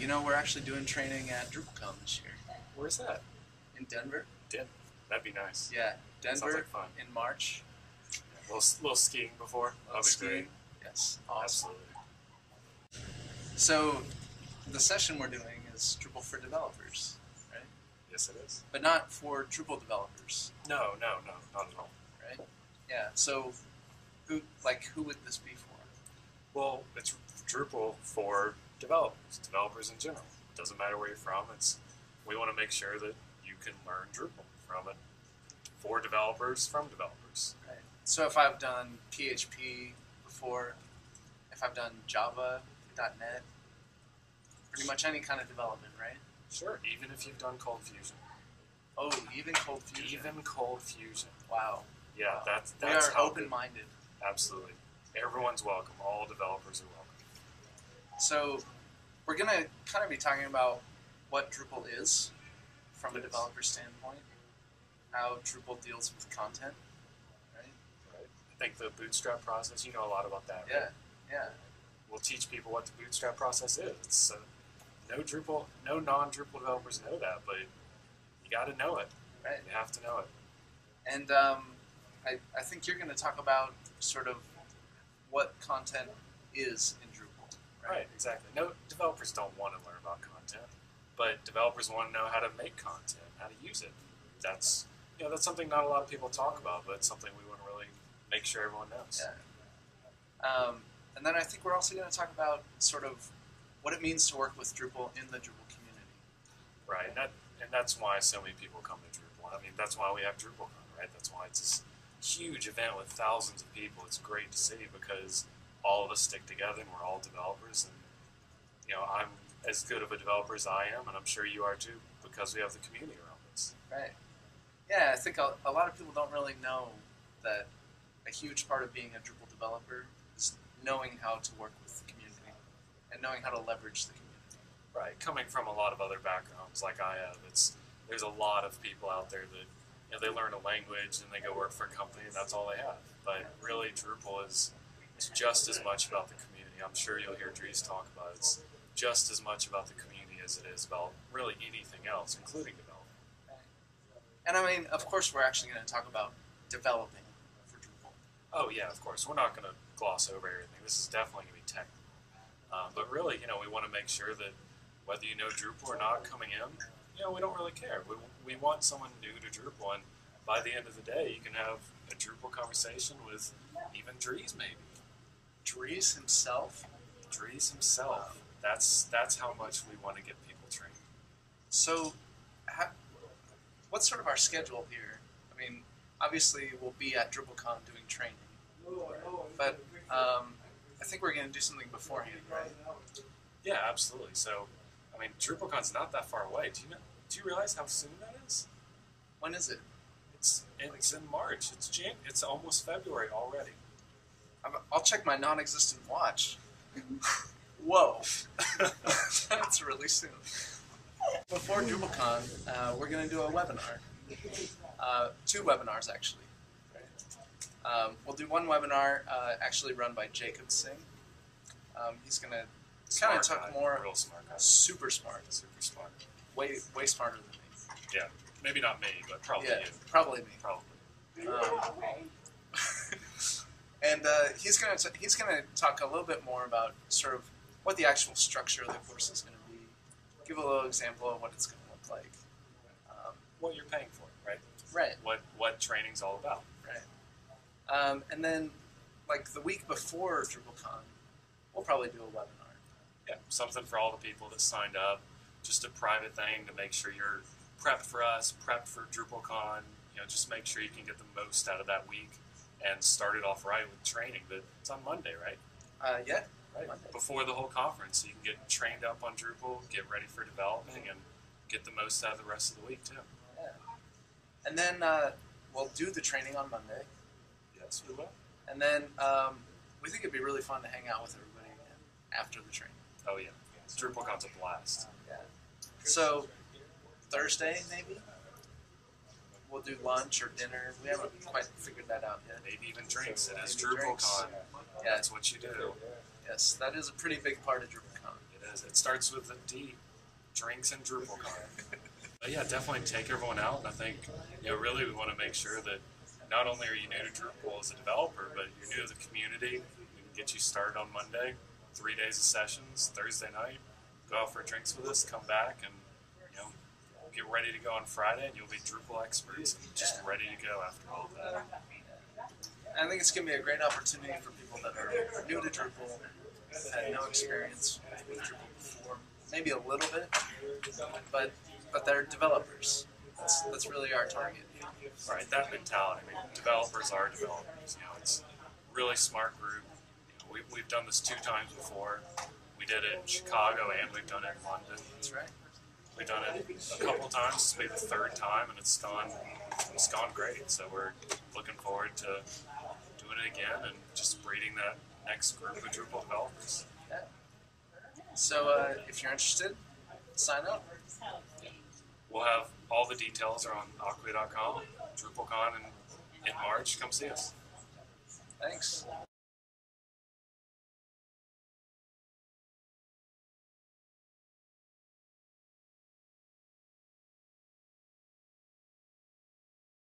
You know, we're actually doing training at DrupalCon this year. Where's that? In Denver. Denver. That'd be nice. Yeah, Sounds Denver like fun. in March. A little skiing before. That'd be Skiing. great. Yes, awesome. Absolutely. So, the session we're doing is Drupal for developers, right? Yes, it is. But not for Drupal developers, No, not at all. right? Yeah. So, who would this be for? Well, it's Drupal for developers in general. Doesn't matter where you're from. We want to make sure that you can learn Drupal from it for developers from developers. Right. So if I've done PHP before, if I've done Java, .NET, pretty much any kind of development, right? Sure. Even if you've done Cold Fusion. Oh, even Cold Fusion. Even Cold Fusion. Wow. Yeah, that's we are how open-minded. Absolutely. Everyone's welcome. All developers are welcome. So we're going to kind of be talking about what Drupal is from a developer standpoint, how Drupal deals with content, right? Right. I think the bootstrap process, you know a lot about that, Yeah, right? yeah. We'll teach people what the bootstrap process is. It's no non-Drupal developers know that, but you got to know it. Right. You have to know it. And I think you're going to talk about sort of what content is in Drupal. Right, exactly. No, developers don't want to learn about content, but developers want to know how to make content, how to use it. That's something not a lot of people talk about, but it's something we want to really make sure everyone knows. Yeah. And then I think we're also going to talk about sort of what it means to work with Drupal in the Drupal community. Right, and that's why so many people come to Drupal. I mean, that's why we have DrupalCon, right? That's why it's this huge event with thousands of people. It's great to see because all of us stick together and we're all developers. And, I'm as good of a developer as I am, and I'm sure you are too, because we have the community around us. Right. Yeah, I think a lot of people don't really know that a huge part of being a Drupal developer is knowing how to work with the community and knowing how to leverage the community. Right. Coming from a lot of other backgrounds like I have, there's a lot of people out there that they learn a language and they go work for a company and that's all they have. But really, Drupal is just as much about the community. I'm sure you'll hear Dries talk about it. It's just as much about the community as it is about really anything else, including development. And I mean, of course, we're actually going to talk about developing for Drupal. Oh yeah, of course. We're not going to gloss over everything. This is definitely going to be technical. But really, we want to make sure that whether you know Drupal or not coming in, we don't really care. We want someone new to Drupal, and by the end of the day, you can have a Drupal conversation with even Dries, maybe. Dries himself? Dries himself. That's how much we want to get people trained. So, what's sort of our schedule here? I mean, obviously we'll be at DrupalCon doing training, but I think we're going to do something beforehand, right? Yeah, absolutely. So, I mean, DrupalCon's not that far away. Do you realize how soon that is? When is it? It's in March. It's almost February already. I'll check my non-existent watch. Whoa, that's really soon. Before DrupalCon, we're going to do a webinar. 2 webinars, actually. We'll do one webinar actually run by Jacob Singh. He's going to kind of talk more. Real smart guy. Super smart. Super smart. Way smarter than me. Yeah, maybe not me, but probably you. Probably me. Probably. And he's going to talk a little bit more about sort of what the actual structure of the course is going to be. Give a little example of what it's going to look like. What you're paying for, right? Right. What training's all about. Right. And then, like the week before DrupalCon, we'll probably do a webinar. Yeah, something for all the people that signed up. Just a private thing to make sure you're prepped for us, prepped for DrupalCon. Just make sure you can get the most out of that week and start it off right with training. But it's on Monday, right? Yeah. Right. Monday. Before the whole conference, so you can get trained up on Drupal, get ready for developing, and get the most out of the rest of the week too. Yeah. And then we'll do the training on Monday. Yes, we will. And then we think it'd be really fun to hang out with everybody again after the training. Oh yeah, DrupalCon's a blast. Yeah. So Thursday maybe we'll do lunch or dinner. We haven't quite figured that out yet. Maybe even drinks. It is Maybe drinks. DrupalCon. Yeah. That's what you do. Yes, that is a pretty big part of DrupalCon. It It starts with a D, drinks and DrupalCon. But yeah, definitely take everyone out. And I think, really we want to make sure that not only are you new to Drupal as a developer, but you're new to the community. We can get you started on Monday, 3 days of sessions, Thursday night. Go out for drinks with us, come back, and get ready to go on Friday, and you'll be Drupal experts and just ready to go after all of that. I think it's going to be a great opportunity for people that are new to Drupal, have had no experience with Drupal before, maybe a little bit, but they're developers. That's really our target. Right, that mentality. I mean, developers are developers. It's a really smart group. We've done this 2 times before. We did it in Chicago and we've done it in London. That's right. We've done it a couple times. This will be the 3rd time, and it's gone great. So we're looking forward to doing it again and just breeding that next group of Drupal developers. Yeah. So if you're interested, sign up. We'll have all the details are on Acquia.com. DrupalCon in March. Come see us. Thanks.